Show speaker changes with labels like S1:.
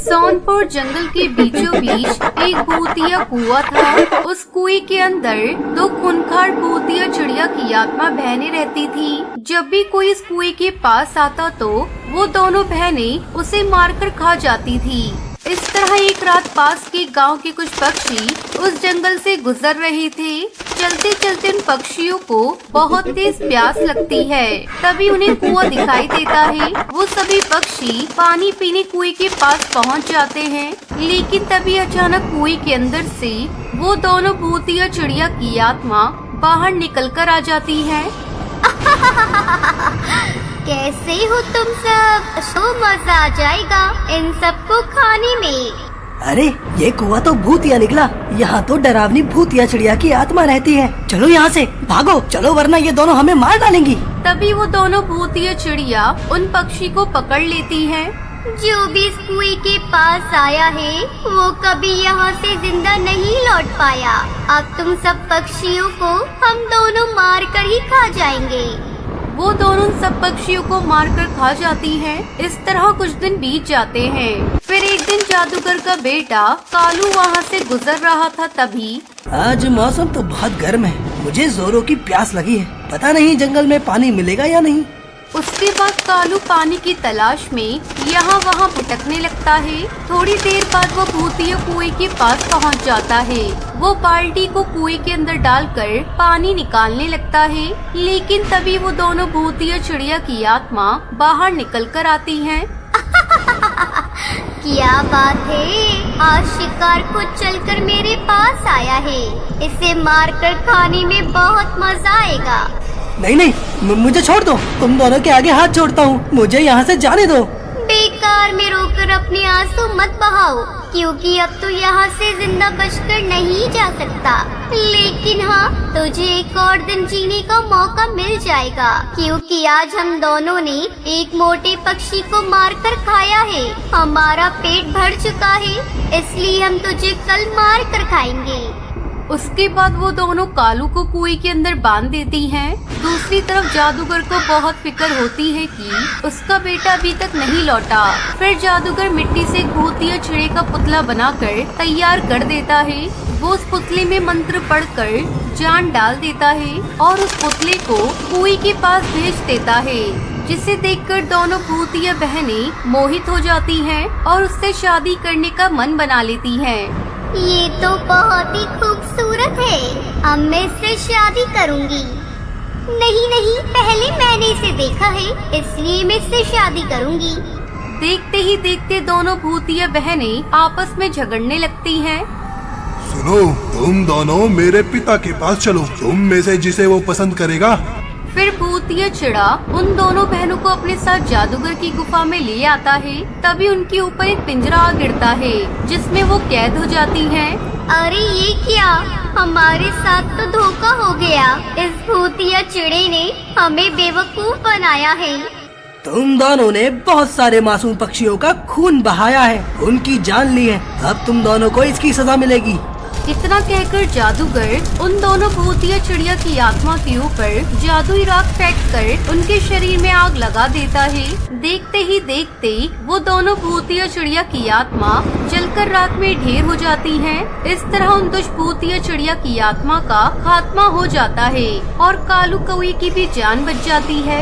S1: सोनपुर जंगल के बीचों बीच एक भूतिया कुआं था। उस कुएं के अंदर दो खूंखार भूतिया चिड़िया की आत्मा बहने रहती थी। जब भी कोई इस कुएं के पास आता तो वो दोनों बहनें उसे मारकर खा जाती थी। इस तरह एक रात पास के गांव के कुछ पक्षी उस जंगल से गुजर रहे थे। चलते चलते उन पक्षियों को बहुत तेज प्यास लगती है। तभी उन्हें कुआं दिखाई देता है। वो सभी पक्षी पानी पीने कुएं के पास पहुंच जाते हैं, लेकिन तभी अचानक कुएं के अंदर से वो दोनों भूतिया चिड़िया की आत्मा बाहर निकलकर आ जाती है।
S2: कैसे हो तुम सब? तो मजा आ जाएगा इन सबको खाने में।
S3: अरे ये कुआं तो भूतिया निकला। यहाँ तो डरावनी भूतिया चिड़िया की आत्मा रहती है। चलो यहाँ से भागो, चलो वरना ये दोनों हमें मार डालेंगी।
S1: तभी वो दोनों भूतिया चिड़िया उन पक्षी को पकड़ लेती हैं।
S2: जो भी इस कुएं के पास आया है वो कभी यहाँ से जिंदा नहीं लौट पाया। अब तुम सब पक्षियों को हम दोनों मार कर ही खा जाएंगे।
S1: वो दोनों सब पक्षियों को मारकर खा जाती हैं। इस तरह कुछ दिन बीत जाते हैं। फिर एक दिन जादूगर का बेटा कालू वहाँ से गुजर रहा था। तभी
S3: आज मौसम तो बहुत गर्म है, मुझे जोरों की प्यास लगी है। पता नहीं जंगल में पानी मिलेगा या नहीं।
S1: उसके बाद कालू पानी की तलाश में यहाँ वहाँ भटकने लगता है। थोड़ी देर बाद वो भूतिया कुएं के पास पहुँच जाता है। वो बाल्टी को कुएं के अंदर डालकर पानी निकालने लगता है, लेकिन तभी वो दोनों भूतिया चिड़िया की आत्मा बाहर निकल कर आती हैं।
S2: क्या बात है, आज शिकार को चलकर मेरे पास आया है। इसे मारकर खाने में बहुत मजा आएगा।
S3: नहीं नहीं, मुझे छोड़ दो। तुम दोनों के आगे हाथ जोड़ता हूँ, मुझे यहाँ से जाने दो।
S2: बेकार में रोकर अपने आंसू मत बहाओ, क्योंकि अब तो यहाँ से जिंदा बचकर नहीं जा सकता। लेकिन हाँ, तुझे एक और दिन जीने का मौका मिल जाएगा, क्योंकि आज हम दोनों ने एक मोटे पक्षी को मारकर खाया है। हमारा पेट भर चुका है, इसलिए हम तुझे कल मार कर खाएंगे।
S1: उसके बाद वो दोनों कालू को कुएं के अंदर बांध देती हैं। दूसरी तरफ जादूगर को बहुत फिक्र होती है कि उसका बेटा अभी तक नहीं लौटा। फिर जादूगर मिट्टी से एक भूतिया चिड़े का पुतला बनाकर तैयार कर देता है। वो उस पुतले में मंत्र पढ़कर जान डाल देता है और उस पुतले को कुएं के पास भेज देता है, जिसे देखकर दोनों भूतिया बहनें मोहित हो जाती हैं और उससे शादी करने का मन बना लेती हैं।
S2: ये तो बहुत ही खूबसूरत है, अब मैं इससे शादी करूंगी। नहीं नहीं, पहले मैंने इसे देखा है, इसलिए मैं इससे शादी करूंगी।
S1: देखते ही देखते दोनों भूतिया बहनें आपस में झगड़ने लगती हैं।
S4: सुनो, तुम दोनों मेरे पिता के पास चलो, तुम में से जिसे वो पसंद करेगा।
S1: फिर भूतिया चिड़ा उन दोनों बहनों को अपने साथ जादूगर की गुफा में ले आता है। तभी उनके ऊपर एक पिंजरा आ गिरता है, जिसमें वो कैद हो जाती हैं।
S2: अरे ये क्या, हमारे साथ तो धोखा हो गया। इस भूतिया चिड़े ने हमें बेवकूफ बनाया है।
S3: तुम दोनों ने बहुत सारे मासूम पक्षियों का खून बहाया है, उनकी जान ली है। अब तुम दोनों को इसकी सजा मिलेगी।
S1: इतना कहकर जादूगर उन दोनों भूतिया चिड़िया की आत्मा के ऊपर जादुई राख फेंक कर उनके शरीर में आग लगा देता है। देखते ही देखते वो दोनों भूतिया चिड़िया की आत्मा जलकर राख में ढेर हो जाती हैं। इस तरह उन दुष्भूतिया चिड़िया की आत्मा का खात्मा हो जाता है और कालू कौवे की भी जान बच जाती है।